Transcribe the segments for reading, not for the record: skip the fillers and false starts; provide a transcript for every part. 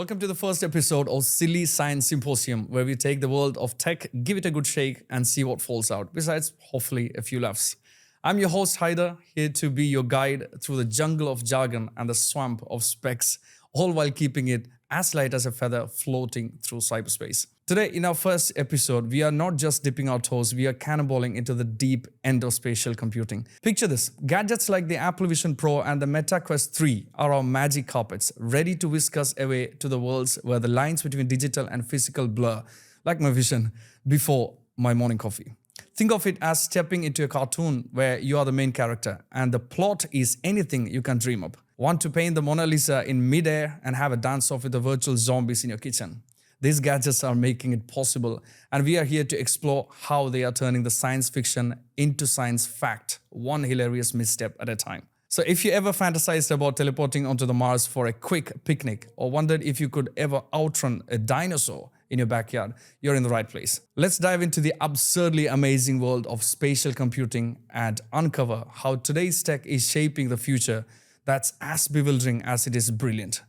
Welcome to the first episode of Silly Science Symposium, where we take the world of tech, give it a good shake, and see what falls out, besides hopefully a few laughs. I'm your host Hyder, here to be your guide through the jungle of jargon and the swamp of specs, all while keeping it as light as a feather floating through cyberspace. Today, in our first episode, we are not just dipping our toes, we are cannonballing into the deep end of spatial computing. Picture this, gadgets like the Apple Vision Pro and the Meta Quest 3 are our magic carpets, ready to whisk us away to the worlds where the lines between digital and physical blur, like my vision before my morning coffee. Think of it as stepping into a cartoon where you are the main character and the plot is anything you can dream up. Want to paint the Mona Lisa in mid-air and have a dance-off with the virtual zombies in your kitchen? These gadgets are making it possible, and we are here to explore how they are turning the science fiction into science fact, one hilarious misstep at a time. So if you ever fantasized about teleporting onto the Mars for a quick picnic or wondered if you could ever outrun a dinosaur in your backyard, you're in the right place. Let's dive into the absurdly amazing world of spatial computing and uncover how today's tech is shaping the future that's as bewildering as it is brilliant.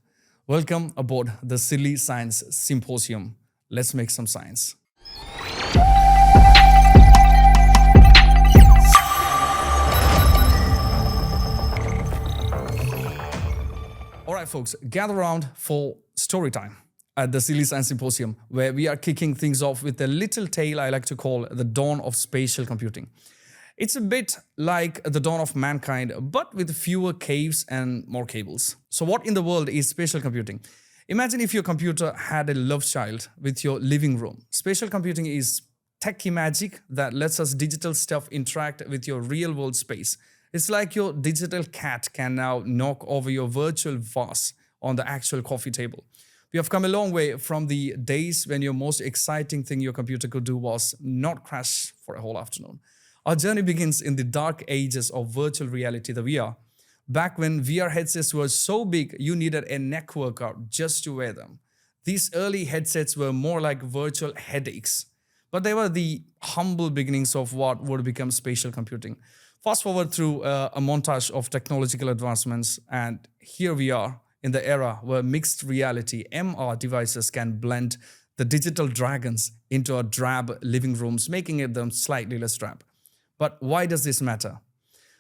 Welcome aboard the Silly Science Symposium. Let's make some science. All right, folks, gather around for story time at the Silly Science Symposium, where we are kicking things off with a little tale I like to call the dawn of spatial computing. It's a bit like the dawn of mankind, but with fewer caves and more cables. So what in the world is spatial computing? Imagine if your computer had a love child with your living room. Spatial computing is techie magic that lets us digital stuff interact with your real world space. It's like your digital cat can now knock over your virtual vase on the actual coffee table. We have come a long way from the days when your most exciting thing your computer could do was not crash for a whole afternoon. Our journey begins in the dark ages of virtual reality, the VR. Back when VR headsets were so big, you needed a neck workout just to wear them. These early headsets were more like virtual headaches, but they were the humble beginnings of what would become spatial computing. Fast forward through a montage of technological advancements, and here we are in the era where mixed reality MR devices can blend the digital dragons into our drab living rooms, making them slightly less drab. But why does this matter?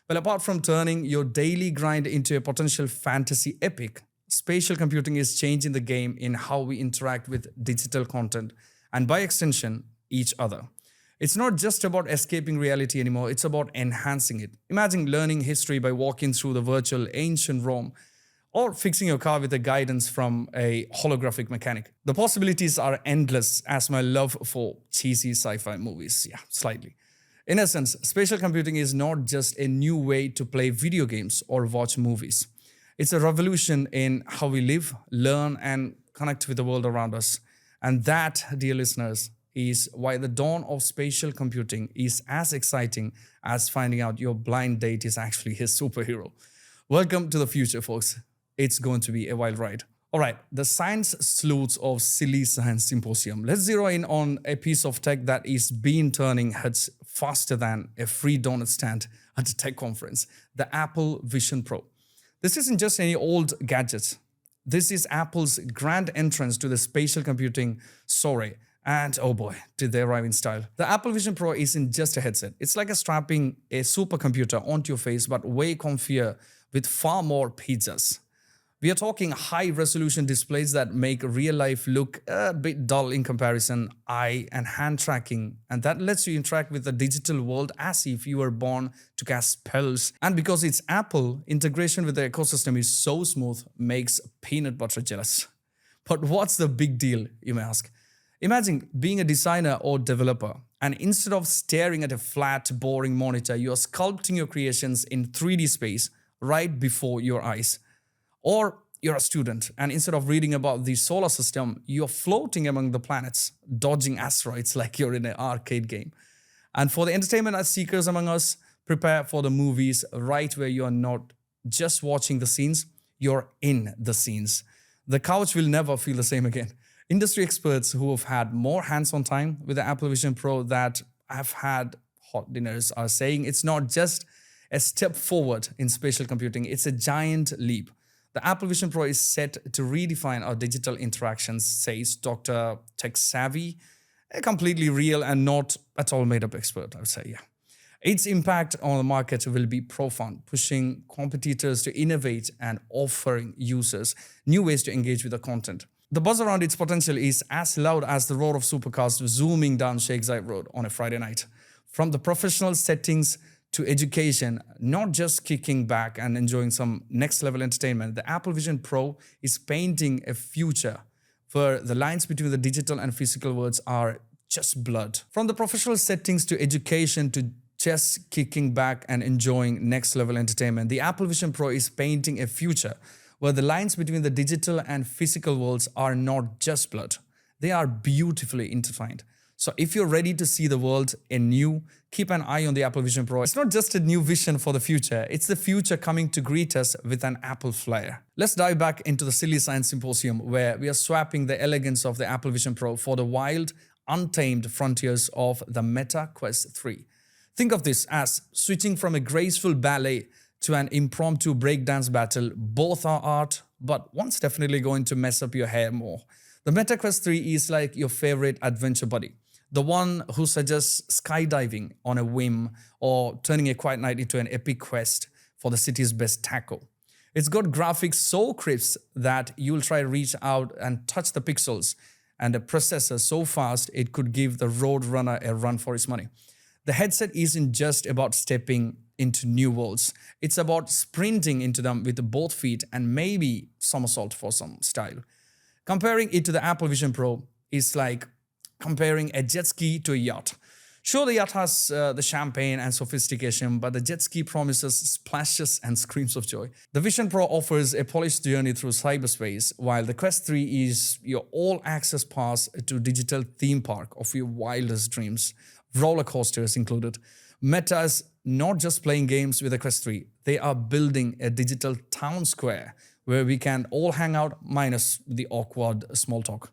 Well, apart from turning your daily grind into a potential fantasy epic, spatial computing is changing the game in how we interact with digital content and, by extension, each other. It's not just about escaping reality anymore, it's about enhancing it. Imagine learning history by walking through the virtual ancient Rome or fixing your car with the guidance from a holographic mechanic. The possibilities are endless, as my love for cheesy sci-fi movies, slightly. In essence, spatial computing is not just a new way to play video games or watch movies. It's a revolution in how we live, learn, and connect with the world around us. And that, dear listeners, is why the dawn of spatial computing is as exciting as finding out your blind date is actually his superhero. Welcome to the future, folks. It's going to be a wild ride. All right, the science sleuths of Silly Science Symposium. Let's zero in on a piece of tech that is been turning heads faster than a free donut stand at a tech conference, the Apple Vision Pro. This isn't just any old gadget. This is Apple's grand entrance to the spatial computing soiree. And oh boy, did they arrive in style. The Apple Vision Pro isn't just a headset. It's like strapping a supercomputer onto your face, but way comfier with far more pizzas. We are talking high-resolution displays that make real life look a bit dull in comparison, eye and hand tracking, and that lets you interact with the digital world as if you were born to cast spells. And because it's Apple, integration with the ecosystem is so smooth, makes peanut butter jealous. But what's the big deal, you may ask? Imagine being a designer or developer, and instead of staring at a flat, boring monitor, you're sculpting your creations in 3D space right before your eyes. Or you're a student, and instead of reading about the solar system, you're floating among the planets, dodging asteroids like you're in an arcade game. And for the entertainment seekers among us, prepare for the movies right where you are not just watching the scenes, you're in the scenes. The couch will never feel the same again. Industry experts who have had more hands-on time with the Apple Vision Pro that have had hot dinners are saying it's not just a step forward in spatial computing, it's a giant leap. The Apple Vision Pro is set to redefine our digital interactions, says Dr. Tech Savvy, a completely real and not at all made up expert, I would say, yeah. Its impact on the market will be profound, pushing competitors to innovate and offering users new ways to engage with the content. The buzz around its potential is as loud as the roar of supercars zooming down Sheikh Zayed Road on a Friday night. From the professional settings to education, not just kicking back and enjoying some next level entertainment, the Apple Vision Pro is painting a future where the lines between the digital and physical worlds are just blurred. From the professional settings to education to just kicking back and enjoying next level entertainment, the Apple Vision Pro is painting a future where the lines between the digital and physical worlds are not just blurred, they are beautifully intertwined. So if you're ready to see the world anew, keep an eye on the Apple Vision Pro. It's not just a new vision for the future, it's the future coming to greet us with an Apple flair. Let's dive back into the Silly Science Symposium, where we are swapping the elegance of the Apple Vision Pro for the wild, untamed frontiers of the Meta Quest 3. Think of this as switching from a graceful ballet to an impromptu breakdance battle. Both are art, but one's definitely going to mess up your hair more. The Meta Quest 3 is like your favorite adventure buddy. The one who suggests skydiving on a whim or turning a quiet night into an epic quest for the city's best taco. It's got graphics so crisp that you'll try to reach out and touch the pixels, and a processor so fast it could give the Roadrunner a run for its money. The headset isn't just about stepping into new worlds. It's about sprinting into them with both feet and maybe somersault for some style. Comparing it to the Apple Vision Pro is like comparing a jet ski to a yacht. Sure, the yacht has the champagne and sophistication, but the jet ski promises splashes and screams of joy. The Vision Pro offers a polished journey through cyberspace, while the Quest 3 is your all-access pass to digital theme park of your wildest dreams. Roller coasters included. Meta is not just playing games with the Quest 3, they are building a digital town square where we can all hang out minus the awkward small talk.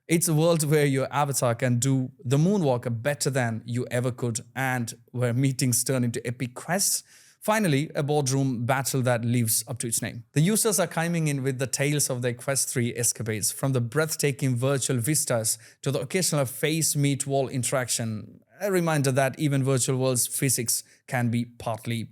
It's a world where your avatar can do the moonwalk better than you ever could, and where meetings turn into epic quests. Finally, a boardroom battle that lives up to its name. The users are chiming in with the tales of their Quest 3 escapades, from the breathtaking virtual vistas to the occasional face-meet-wall interaction. A reminder that even virtual worlds physics can be partly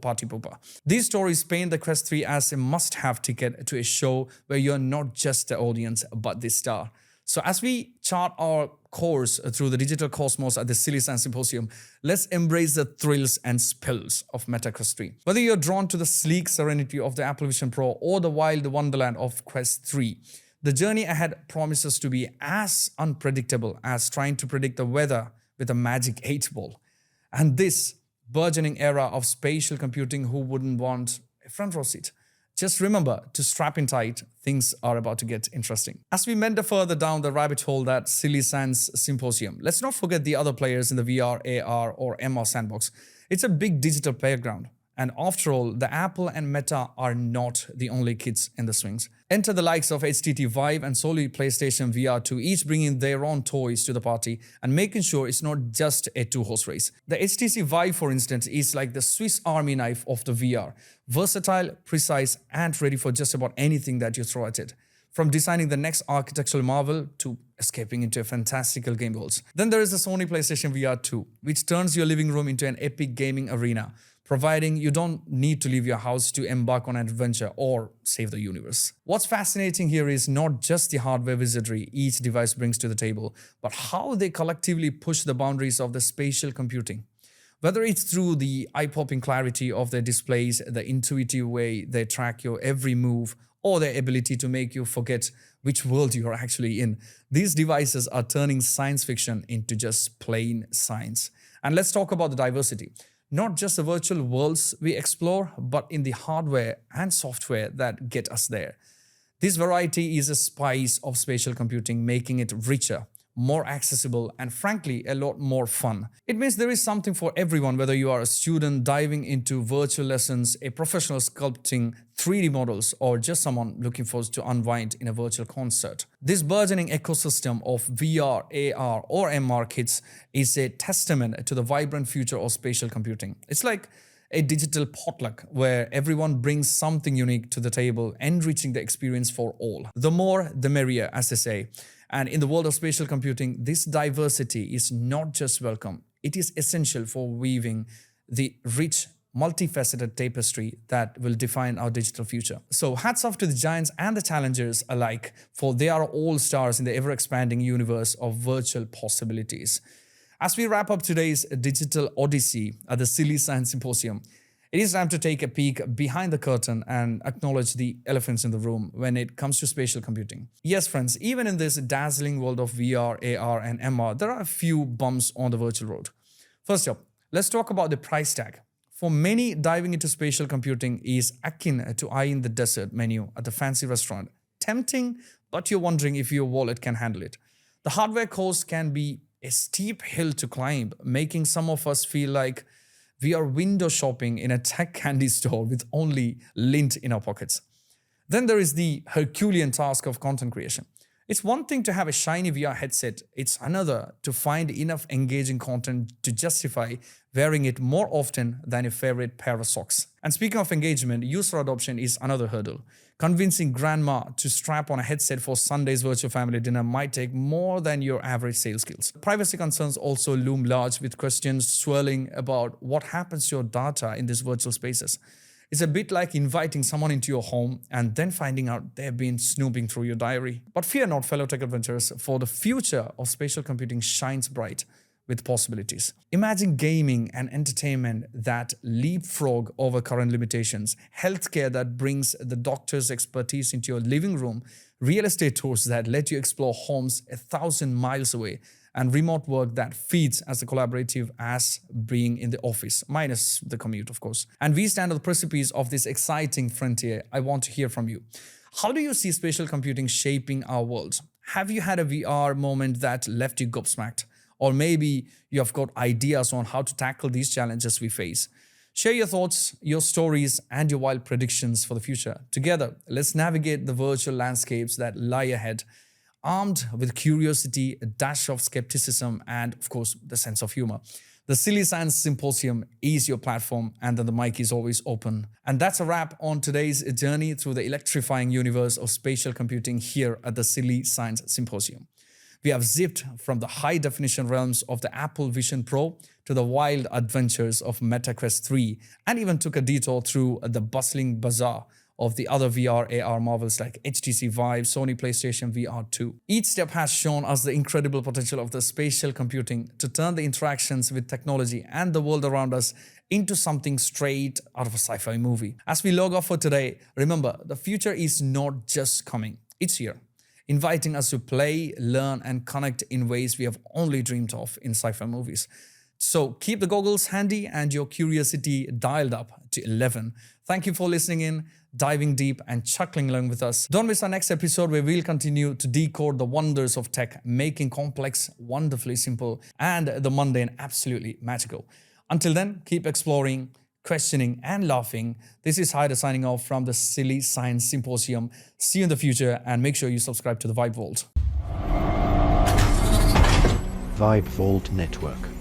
party pooper. These stories paint the Quest 3 as a must-have ticket to a show where you're not just the audience, but the star. So as we chart our course through the digital cosmos at the Silly Science Symposium, let's embrace the thrills and spills of Meta Quest 3. Whether you're drawn to the sleek serenity of the Apple Vision Pro or the wild wonderland of Quest 3, the journey ahead promises to be as unpredictable as trying to predict the weather with a magic 8-ball. And this burgeoning era of spatial computing, who wouldn't want a front row seat? Just remember to strap in tight, things are about to get interesting. As we meander further down the rabbit hole that Silly Science Symposium, let's not forget the other players in the VR, AR or MR sandbox. It's a big digital playground. And after all, the Apple and Meta are not the only kids in the swings. Enter the likes of HTC Vive and Sony PlayStation VR 2, each bringing their own toys to the party and making sure it's not just a two-horse race. The HTC Vive, for instance, is like the Swiss Army knife of the VR. Versatile, precise, and ready for just about anything that you throw at it. From designing the next architectural marvel to escaping into a fantastical game worlds. Then there is the Sony PlayStation VR 2, which turns your living room into an epic gaming arena, providing you don't need to leave your house to embark on an adventure or save the universe. What's fascinating here is not just the hardware wizardry each device brings to the table, but how they collectively push the boundaries of the spatial computing. Whether it's through the eye-popping clarity of their displays, the intuitive way they track your every move, or their ability to make you forget which world you're actually in, these devices are turning science fiction into just plain science. And let's talk about the diversity. Not just the virtual worlds we explore, but in the hardware and software that get us there. This variety is a spice of spatial computing, making it richer, more accessible, and frankly, a lot more fun. It means there is something for everyone, whether you are a student diving into virtual lessons, a professional sculpting 3D models, or just someone looking forward to unwind in a virtual concert. This burgeoning ecosystem of VR, AR, or MR kits is a testament to the vibrant future of spatial computing. It's like a digital potluck where everyone brings something unique to the table, enriching the experience for all. The more, the merrier, as they say. And in the world of spatial computing, this diversity is not just welcome, it is essential for weaving the rich, multifaceted tapestry that will define our digital future. So hats off to the giants and the challengers alike, for they are all stars in the ever-expanding universe of virtual possibilities. As we wrap up today's digital odyssey at the Silly Science Symposium, it is time to take a peek behind the curtain and acknowledge the elephants in the room when it comes to spatial computing. Yes, friends, even in this dazzling world of VR, AR, and MR, there are a few bumps on the virtual road. First up, let's talk about the price tag. For many, diving into spatial computing is akin to eyeing the dessert menu at the fancy restaurant. Tempting, but you're wondering if your wallet can handle it. The hardware cost can be a steep hill to climb, making some of us feel like we are window shopping in a tech candy store with only lint in our pockets. Then there is the Herculean task of content creation. It's one thing to have a shiny VR headset, it's another to find enough engaging content to justify wearing it more often than your favorite pair of socks. And speaking of engagement, user adoption is another hurdle. Convincing grandma to strap on a headset for Sunday's virtual family dinner might take more than your average sales skills. Privacy concerns also loom large, with questions swirling about what happens to your data in these virtual spaces. It's a bit like inviting someone into your home and then finding out they've been snooping through your diary. But fear not, fellow tech adventurers, for the future of spatial computing shines bright with possibilities. Imagine gaming and entertainment that leapfrog over current limitations, healthcare that brings the doctor's expertise into your living room, real estate tours that let you explore homes 1,000 miles away, and remote work that feeds as collaborative as being in the office, minus the commute, of course. And we stand at the precipice of this exciting frontier. I want to hear from you. How do you see spatial computing shaping our world? Have you had a VR moment that left you gobsmacked? Or maybe you have got ideas on how to tackle these challenges we face. Share your thoughts, your stories, and your wild predictions for the future. Together, let's navigate the virtual landscapes that lie ahead, armed with curiosity, a dash of skepticism, and of course, the sense of humor. The Silly Science Symposium is your platform, and then the mic is always open. And that's a wrap on today's journey through the electrifying universe of spatial computing here at the Silly Science Symposium. We have zipped from the high-definition realms of the Apple Vision Pro to the wild adventures of MetaQuest 3, and even took a detour through the bustling bazaar of the other VR AR marvels like HTC Vive, Sony PlayStation VR 2. Each step has shown us the incredible potential of the spatial computing to turn the interactions with technology and the world around us into something straight out of a sci-fi movie. As we log off for today, remember, the future is not just coming, it's here, inviting us to play, learn, and connect in ways we have only dreamed of in sci-fi movies. So keep the goggles handy and your curiosity dialed up to 11. Thank you for listening in, diving deep, and chuckling along with us. Don't miss our next episode where we'll continue to decode the wonders of tech, making complex wonderfully simple and the mundane absolutely magical. Until then, keep exploring, questioning, and laughing. This is Hyder signing off from the Silly Science Symposium. See you in the future, and make sure you subscribe to the Vibe Vault. Vibe Vault Network.